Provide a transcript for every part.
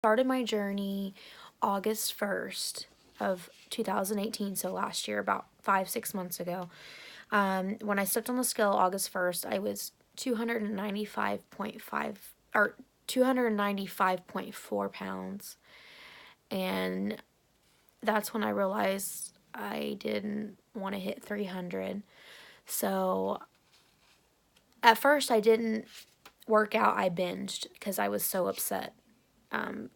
Started my journey August 1st of 2018, so last year, about 5-6 months ago. When I stepped on the scale August 1st, I was 295.5 or 295.4 pounds, and that's when I realized I didn't want to hit 300. So at first I didn't work out, I binged because I was so upset.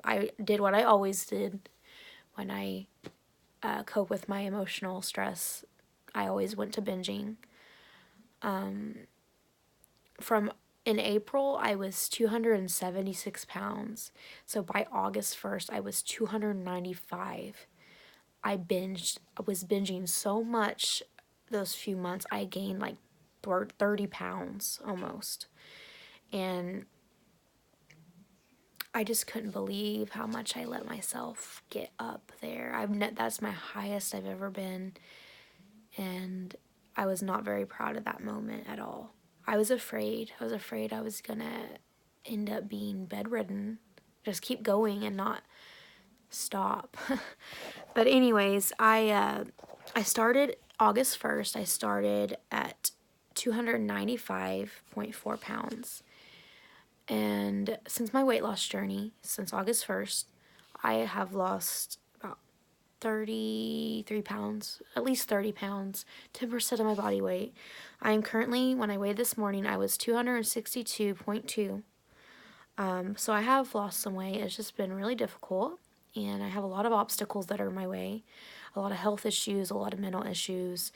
I did what I always did when I cope with my emotional stress. I always went to binging. From in April, I was 276 pounds. So by August 1st, I was 295. I was binging so much those few months. I gained like 30 pounds almost. And I just couldn't believe how much I let myself get up there. That's my highest I've ever been, and I was not very proud of that moment at all. I was afraid. I was afraid I was gonna end up being bedridden, just keep going and not stop. But anyways, I started August 1st. I started at 295.4 pounds. And since my weight loss journey, since August 1st, I have lost about 33 pounds, at least 30 pounds, 10% of my body weight. I am currently, when I weighed this morning, I was 262.2. So I have lost some weight. It's just been really difficult, and I have a lot of obstacles that are in my way, a lot of health issues, a lot of mental issues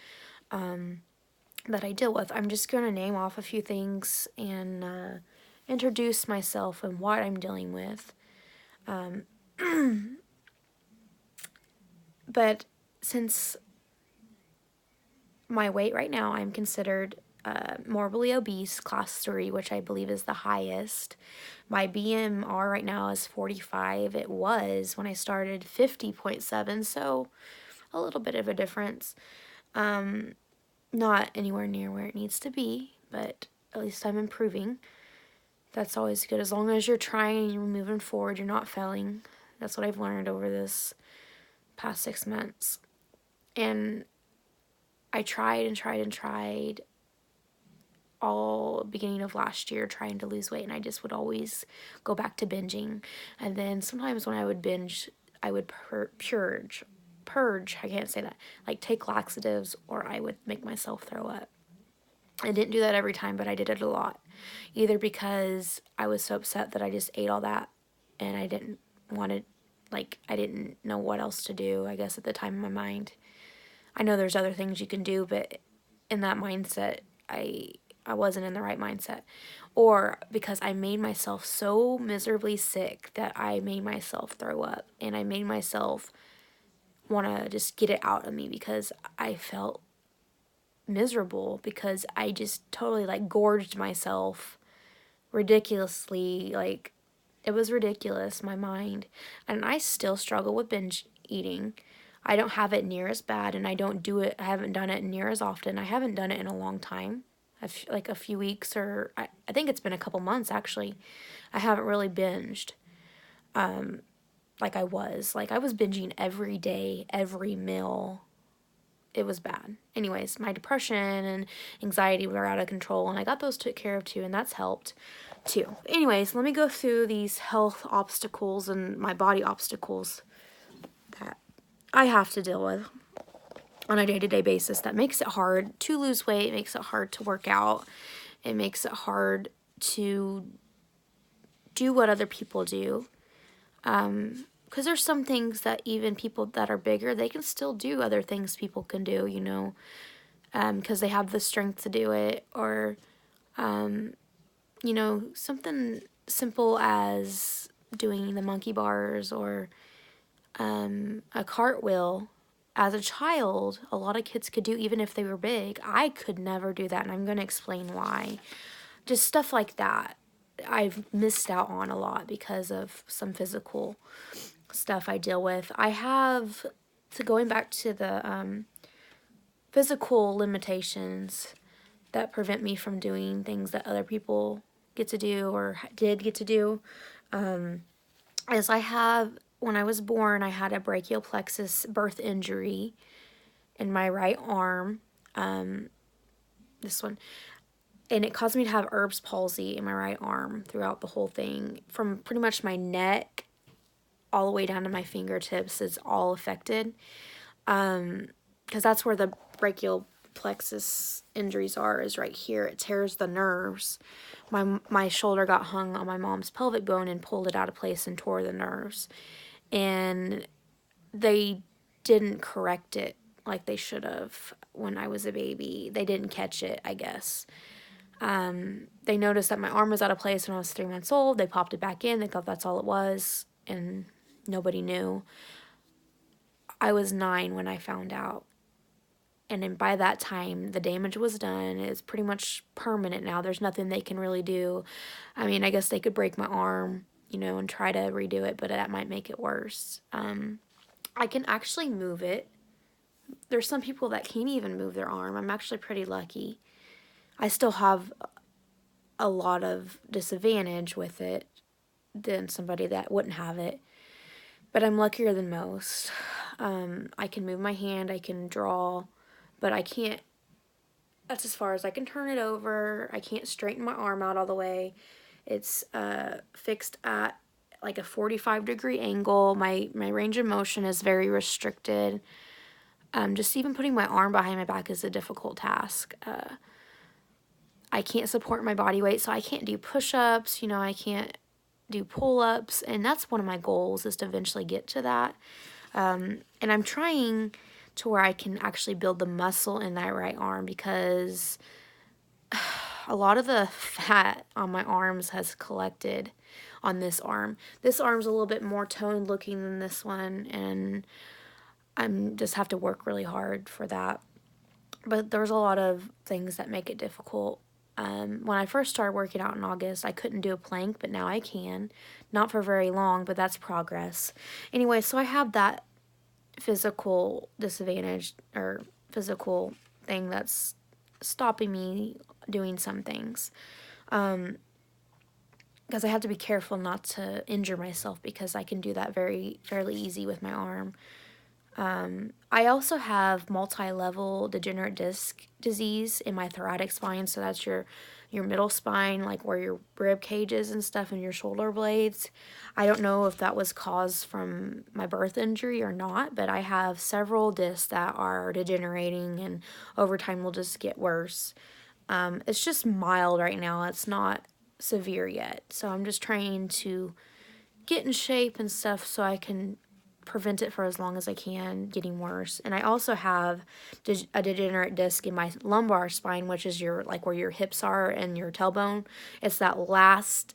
that I deal with. I'm just going to name off a few things and introduce myself and what I'm dealing with. But since my weight right now, I'm considered morbidly obese, class 3, which I believe is the highest. My BMR right now is 45. It was, when I started, 50.7, so a little bit of a difference. Not anywhere near where it needs to be, but at least I'm improving. That's always good. As long as you're trying and you're moving forward, you're not failing. That's what I've learned over this past 6 months. And I tried and tried and tried all beginning of last year trying to lose weight, and I just would always go back to binging. And then sometimes when I would binge, I would purge, I can't say that, like take laxatives, or I would make myself throw up. I didn't do that every time, but I did it a lot. Either because I was so upset that I just ate all that and I didn't want to, like, I didn't know what else to do, I guess, at the time in my mind. I know there's other things you can do, but in that mindset, I wasn't in the right mindset. Or because I made myself so miserably sick that I made myself throw up, and I made myself want to just get it out of me because I felt miserable, because I just totally like gorged myself ridiculously. Like, it was ridiculous, my mind. And I still struggle with binge eating. I don't have it near as bad, and I haven't done it near as often. I haven't done it in a long time, like a few weeks, or I think it's been a couple months actually. I haven't really binged like I was. Like, I was binging every day, every meal. It was bad. Anyways, my depression and anxiety were out of control, and I got those took care of too, and that's helped too. Anyways, let me go through these health obstacles and my body obstacles that I have to deal with on a day-to-day basis that makes it hard to lose weight, makes it hard to work out, it makes it hard to do what other people do. Because there's some things that even people that are bigger, they can still do other things people can do, you know, because they have the strength to do it. Or, you know, something simple as doing the monkey bars or a cartwheel. As a child, a lot of kids could do even if they were big. I could never do that, and I'm going to explain why. Just stuff like that I've missed out on a lot because of some physical stuff I deal with. I have, to going back to the physical limitations that prevent me from doing things that other people get to do or did get to do. is when I was born, I had a brachial plexus birth injury in my right arm. This one. And it caused me to have Erb's palsy in my right arm throughout the whole thing. From pretty much my neck all the way down to my fingertips, it's all affected. Because that's where the brachial plexus injuries are, is right here. It tears the nerves. My shoulder got hung on my mom's pelvic bone and pulled it out of place and tore the nerves. And they didn't correct it like they should have when I was a baby. They didn't catch it, I guess. They noticed that my arm was out of place when I was 3 months old. They popped it back in. They thought that's all it was, and nobody knew. I was 9 when I found out. And then by that time, the damage was done. It's pretty much permanent now. There's nothing they can really do. I mean, I guess they could break my arm, and try to redo it, but that might make it worse. I can actually move it. There's some people that can't even move their arm. I'm actually pretty lucky. I still have a lot of disadvantage with it than somebody that wouldn't have it. But I'm luckier than most. I can move my hand, I can draw, but I can't, that's as far as I can turn it over. I can't straighten my arm out all the way. It's fixed at like a 45-degree angle. My range of motion is very restricted. Just even putting my arm behind my back is a difficult task. I can't support my body weight, so I can't do push-ups, I can't do pull-ups, and that's one of my goals, is to eventually get to that. And I'm trying to where I can actually build the muscle in that right arm, because a lot of the fat on my arms has collected on this arm. This arm's a little bit more toned looking than this one, and I'm just have to work really hard for that. But there's a lot of things that make it difficult. When I first started working out in August, I couldn't do a plank, but now I can. Not for very long, but that's progress. Anyway, so I have that physical disadvantage, or physical thing that's stopping me doing some things. Because I have to be careful not to injure myself, because I can do that fairly easy with my arm. I also have multi-level degenerate disc disease in my thoracic spine, so that's your middle spine, like where your rib cage is and stuff, and your shoulder blades. I don't know if that was caused from my birth injury or not, but I have several discs that are degenerating, and over time will just get worse. It's just mild right now. It's not severe yet, so I'm just trying to get in shape and stuff so I can prevent it for as long as I can getting worse. And I also have a degenerate disc in my lumbar spine, which is like where your hips are and your tailbone. It's that last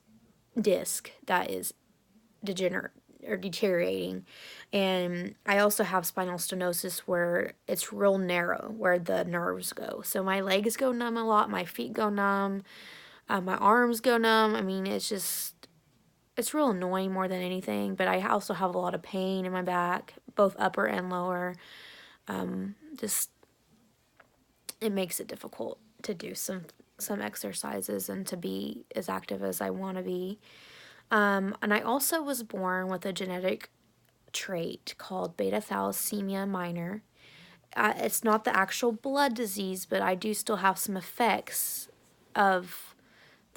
disc that is degenerate or deteriorating. And I also have spinal stenosis, where it's real narrow where the nerves go. So my legs go numb a lot, my feet go numb, my arms go numb. I mean, it's real annoying more than anything, but I also have a lot of pain in my back, both upper and lower. Just, it makes it difficult to do some exercises and to be as active as I want to be. And I also was born with a genetic trait called beta thalassemia minor. It's not the actual blood disease, but I do still have some effects of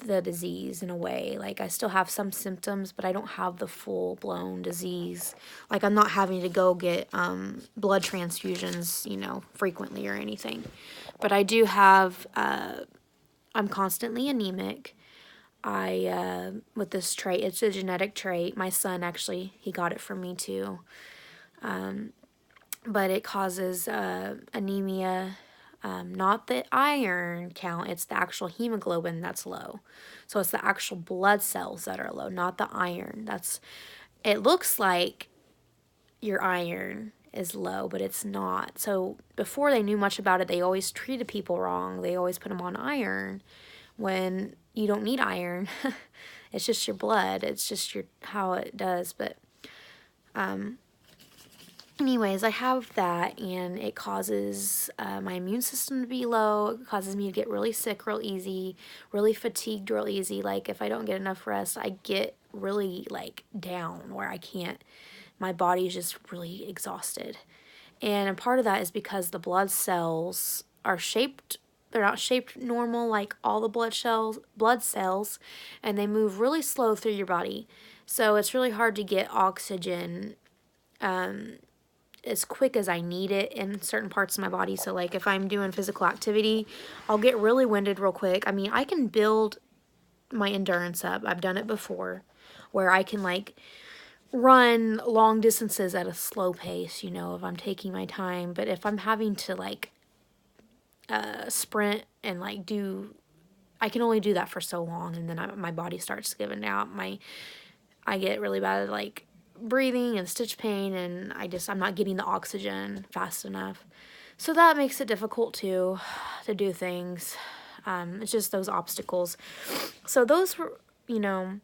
the disease in a way. Like, I still have some symptoms, but I don't have the full-blown disease. Like, I'm not having to go get blood transfusions, frequently or anything. But I do have, I'm constantly anemic. With this trait, it's a genetic trait. My son, actually, he got it from me too. But it causes anemia. Not the iron count, it's the actual hemoglobin that's low. So it's the actual blood cells that are low, not the iron. It looks like your iron is low, but it's not. So before they knew much about it, they always treated people wrong. They always put them on iron when you don't need iron. It's just your blood. It's just how it does. But anyways, I have that, and it causes my immune system to be low. It causes me to get really sick real easy, really fatigued real easy. Like, if I don't get enough rest, I get really, like, down where I can't, my body is just really exhausted. And a part of that is because the blood cells are shaped, they're not shaped normal like all the blood cells, and they move really slow through your body. So it's really hard to get oxygen as quick as I need it in certain parts of my body. So like if I'm doing physical activity, I'll get really winded real quick. I mean, I can build my endurance up. I've done it before where I can like run long distances at a slow pace, you know, if I'm taking my time. But if I'm having to like sprint and like do, I can only do that for so long, and then my body starts giving out. I get really bad like breathing and stitch pain, and I'm not getting the oxygen fast enough. So that makes it difficult to do things. It's just those obstacles. So those were, you know,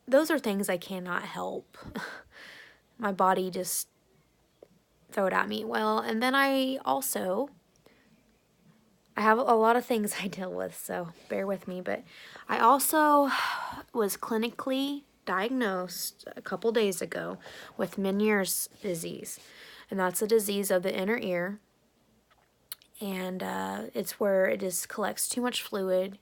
those are things I cannot help. My body just throw it at me. Well, and then I have a lot of things I deal with, so bear with me. But I also was clinically diagnosed a couple days ago with Meniere's disease. And that's a disease of the inner ear. And it's where it just collects too much fluid,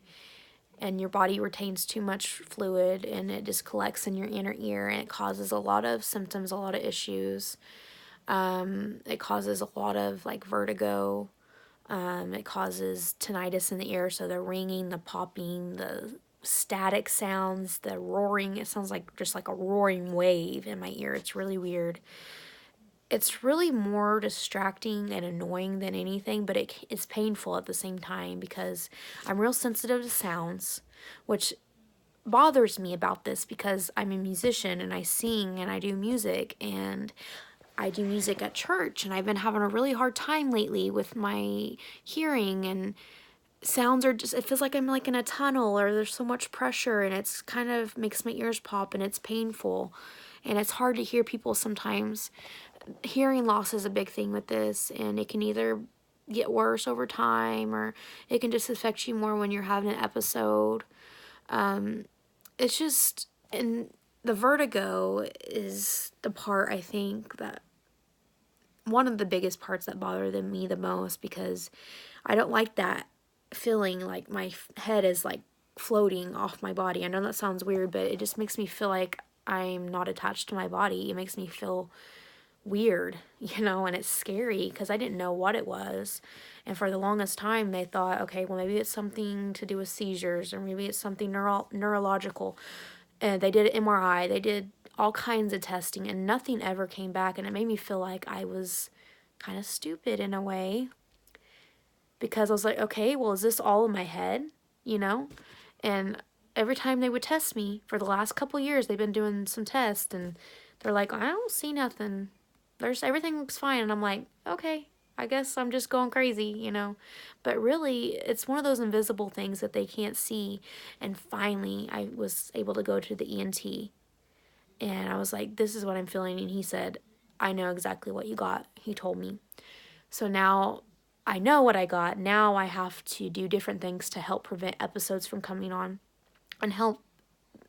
and your body retains too much fluid, and it just collects in your inner ear, and it causes a lot of symptoms, a lot of issues. It causes a lot of like vertigo. It causes tinnitus in the ear, so the ringing, the popping, the static sounds, the roaring. It sounds like just like a roaring wave in my ear. It's really weird. It's really more distracting and annoying than anything, but it's painful at the same time because I'm real sensitive to sounds, which bothers me about this because I'm a musician and I sing and I do music, and I do music at church, and I've been having a really hard time lately with my hearing, and sounds are just, it feels like I'm like in a tunnel, or there's so much pressure, and it's kind of makes my ears pop, and it's painful, and it's hard to hear people sometimes. Hearing loss is a big thing with this, and it can either get worse over time, or it can just affect you more when you're having an episode. It's just, and the vertigo is the part I think that one of the biggest parts that bother me the most, because I don't like that feeling like my head is like floating off my body. I know that sounds weird, but it just makes me feel like I'm not attached to my body. It makes me feel weird, you know, and it's scary because I didn't know what it was. And for the longest time, they thought, okay, well, maybe it's something to do with seizures, or maybe it's something neurological. And they did an MRI, they did all kinds of testing, and nothing ever came back. And it made me feel like I was kind of stupid in a way, because I was like, okay, well, is this all in my head, you know? And every time they would test me for the last couple years, they've been doing some tests, and they're like, I don't see nothing. Everything looks fine. And I'm like, okay, I guess I'm just going crazy, you know? But really, it's one of those invisible things that they can't see. And finally, I was able to go to the ENT, and I was like, this is what I'm feeling. And he said, I know exactly what you got. He told me. So now I know what I got. Now I have to do different things to help prevent episodes from coming on, and help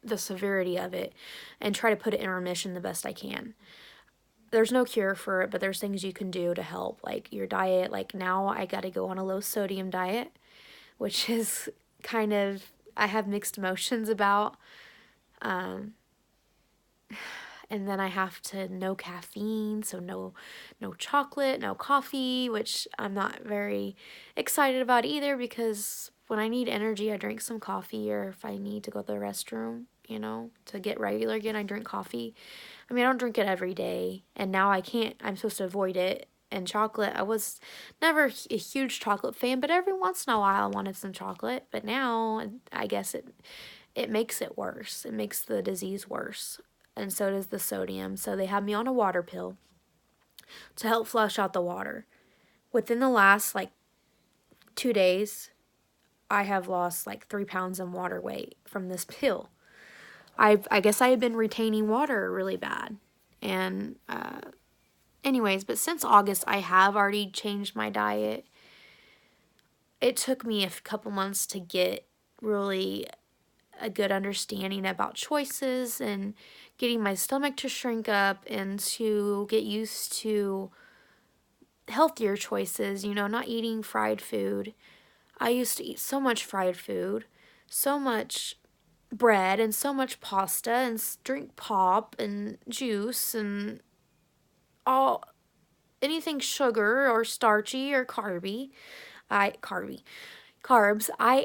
the severity of it, and try to put it in remission the best I can. There's no cure for it, but there's things you can do to help, like your diet. Like now I got to go on a low sodium diet, which is kind of, I have mixed emotions about. And then I have to no caffeine, so no chocolate, no coffee, which I'm not very excited about either, because when I need energy, I drink some coffee, or if I need to go to the restroom, you know, to get regular again, I drink coffee. I mean, I don't drink it every day, and now I can't, I'm supposed to avoid it. And chocolate, I was never a huge chocolate fan, but every once in a while I wanted some chocolate. But now I guess it makes it worse. It makes the disease worse. And so does the sodium. So they have me on a water pill to help flush out the water. Within the last like 2 days, I have lost like 3 pounds in water weight from this pill. I guess I had been retaining water really bad. And Anyways, but since August, I have already changed my diet. It took me a couple months to get really a good understanding about choices and getting my stomach to shrink up and to get used to healthier choices, you know, not eating fried food. I used to eat so much fried food, so much bread and so much pasta and drink pop and juice and all anything sugar or starchy or carbs, I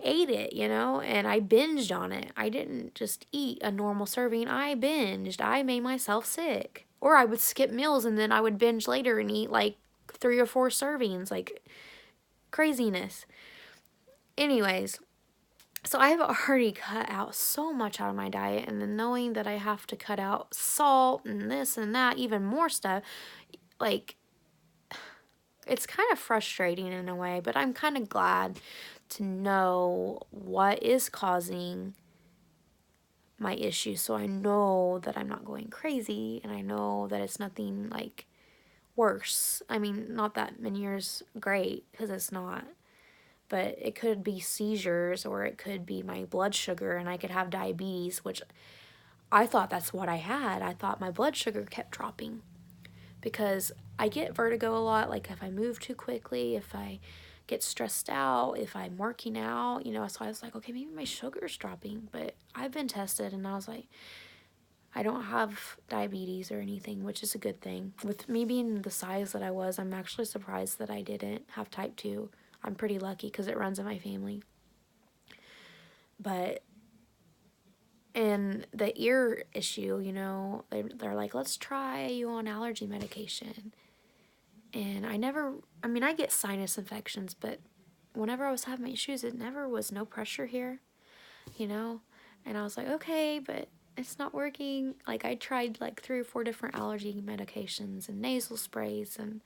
ate it, you know, and I binged on it. I didn't just eat a normal serving. I binged. I made myself sick. Or I would skip meals and then I would binge later and eat like 3 or 4 servings, like craziness. Anyways, so I have already cut out so much out of my diet, and then knowing that I have to cut out salt and this and that, even more stuff, like, it's kind of frustrating in a way, but I'm kind of glad to know what is causing my issue, so I know that I'm not going crazy, and I know that it's nothing, like, worse. I mean, not that many years great, because it's not. But it could be seizures, or it could be my blood sugar, and I could have diabetes, which I thought that's what I had. I thought my blood sugar kept dropping because I get vertigo a lot, like if I move too quickly, if I get stressed out, if I'm working out, you know, so I was like, okay, maybe my sugar's dropping, but I've been tested and I was like, I don't have diabetes or anything, which is a good thing. With me being the size that I was, I'm actually surprised that I didn't have type 2. I'm pretty lucky because it runs in my family. But, and the ear issue, you know, they're like, let's try you on allergy medication. And I mean, I get sinus infections, but whenever I was having my issues, it never was no pressure here, you know? And I was like, okay, but it's not working. Like, I tried like 3 or 4 different allergy medications and nasal sprays and,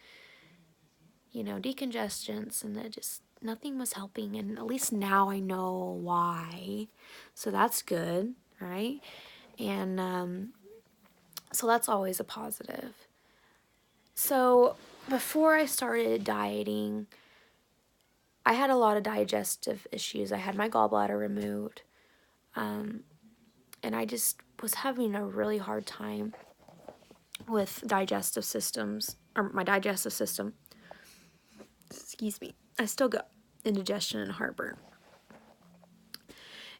you know, decongestants, and it just, nothing was helping. And at least now I know why. So that's good, right? And so that's always a positive. So before I started dieting, I had a lot of digestive issues. I had my gallbladder removed, and I just was having a really hard time with digestive systems, or my digestive system. Excuse me. I still got indigestion and heartburn.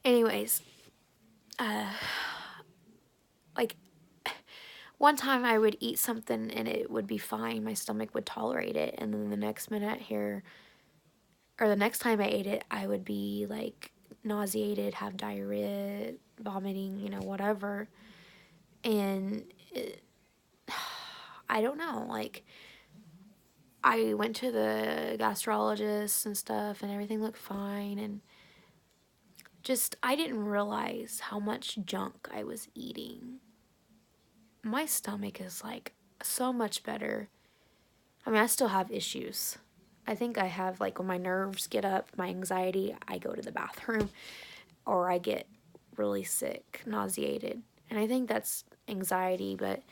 Anyways, like, one time I would eat something and it would be fine. My stomach would tolerate it, and then the next minute here, or the next time I ate it, I would be like nauseated, have diarrhea, vomiting, you know, whatever. And I don't know, like, I went to the gastrologist and stuff, and everything looked fine, and just, I didn't realize how much junk I was eating. My stomach is, like, so much better. I mean, I still have issues. I think I have, like, when my nerves get up, my anxiety, I go to the bathroom, or I get really sick, nauseated. And I think that's anxiety, but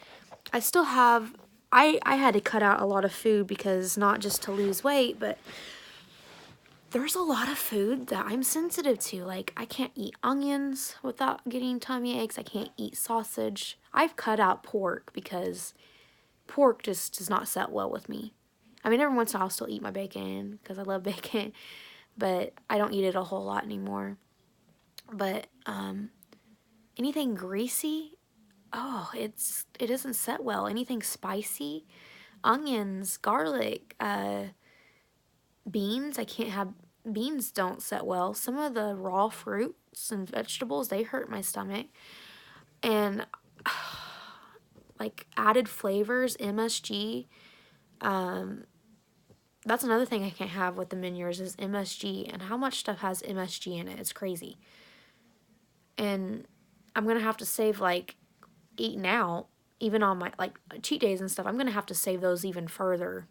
I still have, I had to cut out a lot of food because not just to lose weight, but there's a lot of food that I'm sensitive to. Like, I can't eat onions without getting tummy aches. I can't eat sausage. I've cut out pork because pork just does not set well with me. I mean, every once in a while I'll still eat my bacon because I love bacon, but I don't eat it a whole lot anymore. But anything greasy, oh, it doesn't set well. Anything spicy, onions, garlic, beans, I can't have, beans don't set well. Some of the raw fruits and vegetables, they hurt my stomach. And like added flavors, MSG, that's another thing I can't have with the Meuniers is MSG, and how much stuff has MSG in it. It's crazy. And I'm going to have to save, like, eating out, even on my, like, cheat days and stuff. I'm going to have to save those even further.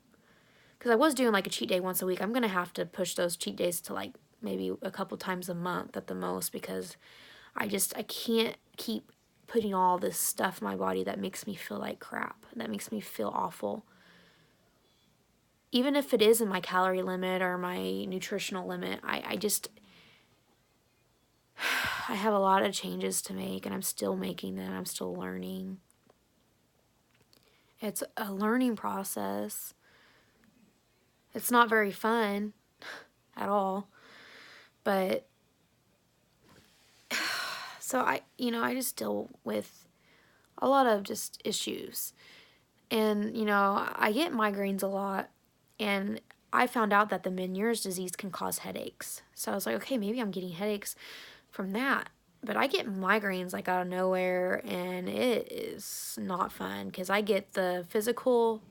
Because I was doing, like, a cheat day once a week. I'm going to have to push those cheat days to, like, maybe a couple times a month at the most, because I can't keep putting all this stuff in my body that makes me feel like crap, that makes me feel awful. even if it is in my calorie limit or my nutritional limit, I just, I have a lot of changes to make, and I'm still making them. I'm still learning. It's a learning process. It's not very fun at all, but so I just deal with a lot of just issues. And, I get migraines a lot, and I found out that the Meniere's disease can cause headaches. So I was like, okay, maybe I'm getting headaches from that. But I get migraines like out of nowhere, and it is not fun because I get physical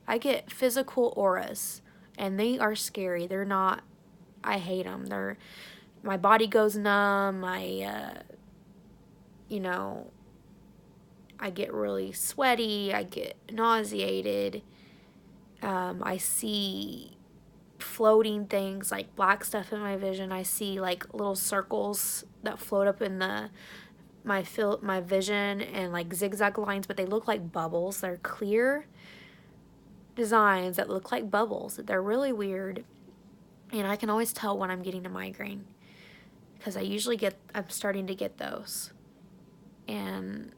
auras, and they are scary. They're not, I hate them. My body goes numb. I get really sweaty. I get nauseated. I see floating things like black stuff in my vision. I see like little circles that float up in my vision, and like zigzag lines, but they look like bubbles. They're clear designs that look like bubbles. They're really weird, and I can always tell when I'm getting a migraine because I'm starting to get those. And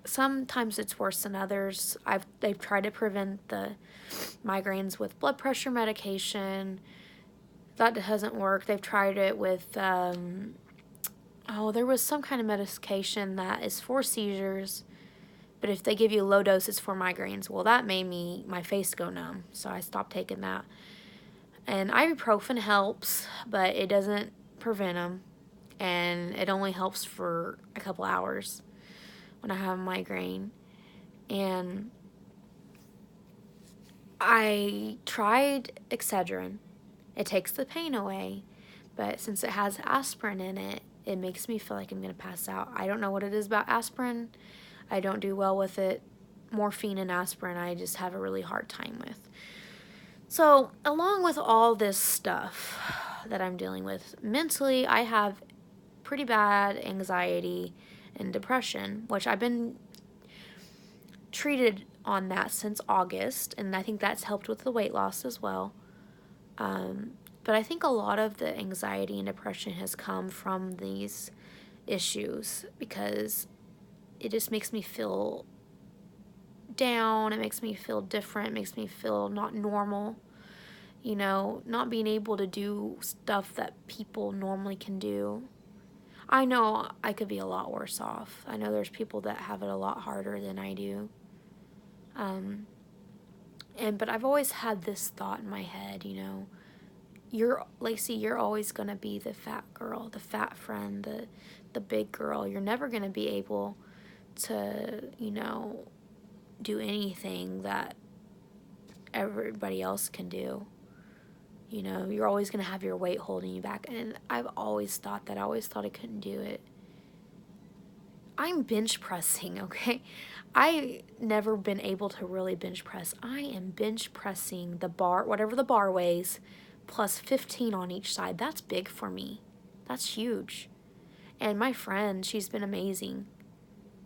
sometimes it's worse than others. They've tried to prevent the migraines with blood pressure medication. That doesn't work. They've tried it with there was some kind of medication that is for seizures, but if they give you low doses for migraines, well, that made my face go numb, so I stopped taking that. And ibuprofen helps, but it doesn't prevent them, and it only helps for a couple hours when I have a migraine. And I tried Excedrin. It takes the pain away, but since it has aspirin in it, it makes me feel like I'm going to pass out. I don't know what it is about aspirin. I don't do well with it. Morphine and aspirin, I just have a really hard time with. So, along with all this stuff that I'm dealing with, mentally, I have pretty bad anxiety and depression, which I've been treated on that since August, and I think that's helped with the weight loss as well. But I think a lot of the anxiety and depression has come from these issues because it just makes me feel down. It makes me feel different. It makes me feel not normal. Not being able to do stuff that people normally can do. I know I could be a lot worse off. I know there's people that have it a lot harder than I do. But I've always had this thought in my head, Lacey, you're always going to be the fat girl, the fat friend, the big girl. You're never going to be able to, do anything that everybody else can do. You're always going to have your weight holding you back. And I've always thought that. I always thought I couldn't do it. I'm bench pressing, okay? I never been able to really bench press. I am bench pressing the bar, whatever the bar weighs, plus 15 on each side. That's big for me. That's huge. And my friend, she's been amazing.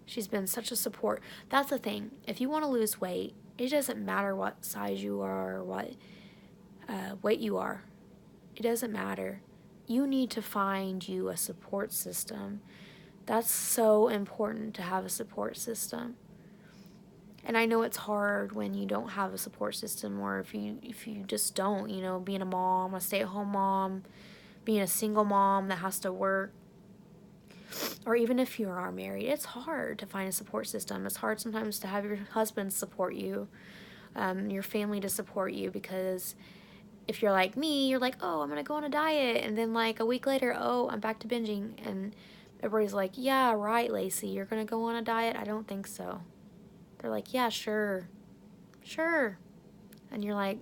She's been such a support. That's the thing. If you want to lose weight, it doesn't matter what size you are or what weight you are. It doesn't matter. You need to find you a support system. That's so important to have a support system. And I know it's hard when you don't have a support system, or if you just don't, being a mom, a stay-at-home mom, being a single mom that has to work, or even if you are married, it's hard to find a support system. It's hard sometimes to have your husband support you, your family to support you, because if you're like me, you're like, oh, I'm going to go on a diet, and then like a week later, oh, I'm back to binging, and everybody's like, yeah, right, Lacey, you're going to go on a diet? I don't think so. They're like, yeah, sure. And you're like,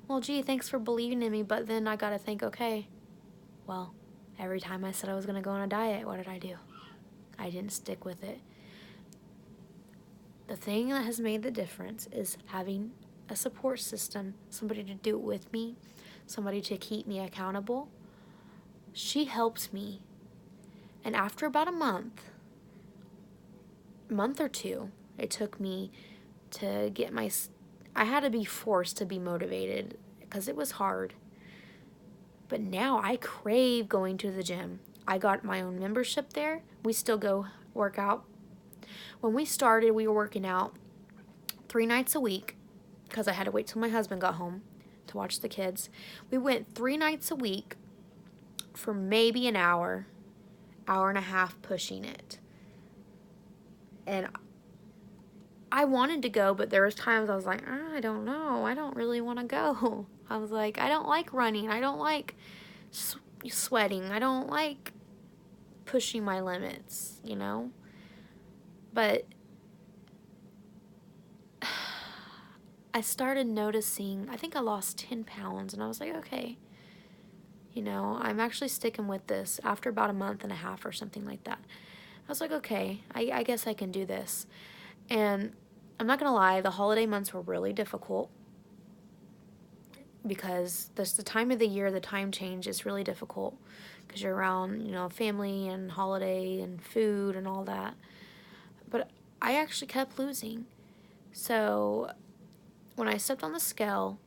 well, gee, thanks for believing in me, but then I got to think, okay, well, every time I said I was going to go on a diet, what did I do? I didn't stick with it. The thing that has made the difference is having a support system, somebody to do it with me, somebody to keep me accountable. She helps me. And after about a month or two, it took me to get I had to be forced to be motivated because it was hard. But now I crave going to the gym. I got my own membership there. We still go work out. When we started, we were working out 3 nights a week because I had to wait till my husband got home to watch the kids. We went 3 nights a week for maybe an hour, hour and a half pushing it. And I wanted to go, but there was times I was like, I don't know. I don't really want to go. I was like, I don't like running. I don't like sweating. I don't like pushing my limits, you know? But I started noticing, I think I lost 10 pounds, and I was like, okay, you know, I'm actually sticking with this after about a month and a half or something like that. I was like, okay, I guess I can do this. And I'm not going to lie, the holiday months were really difficult because this the time of the year, the time change is really difficult because you're around, you know, family and holiday and food and all that. But I actually kept losing. So when I stepped on the scale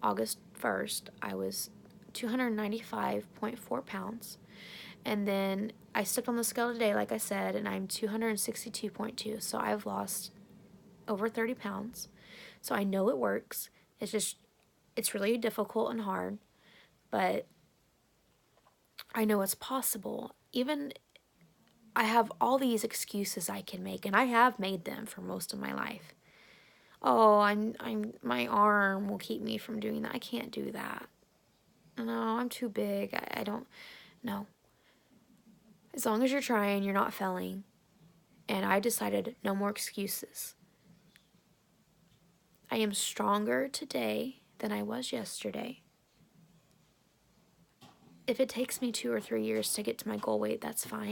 August 1st, I was 295.4 pounds. And then I stepped on the scale today, like I said, and I'm 262.2. So I've lost over 30 pounds. So I know it works. It's really difficult and hard, but I know it's possible. Even I have all these excuses I can make, and I have made them for most of my life. Oh, my arm will keep me from doing that. I can't do that. No, I'm too big. I don't, no. As long as you're trying, you're not failing. And I decided no more excuses. I am stronger today than I was yesterday. If it takes me 2 or 3 years to get to my goal weight, that's fine.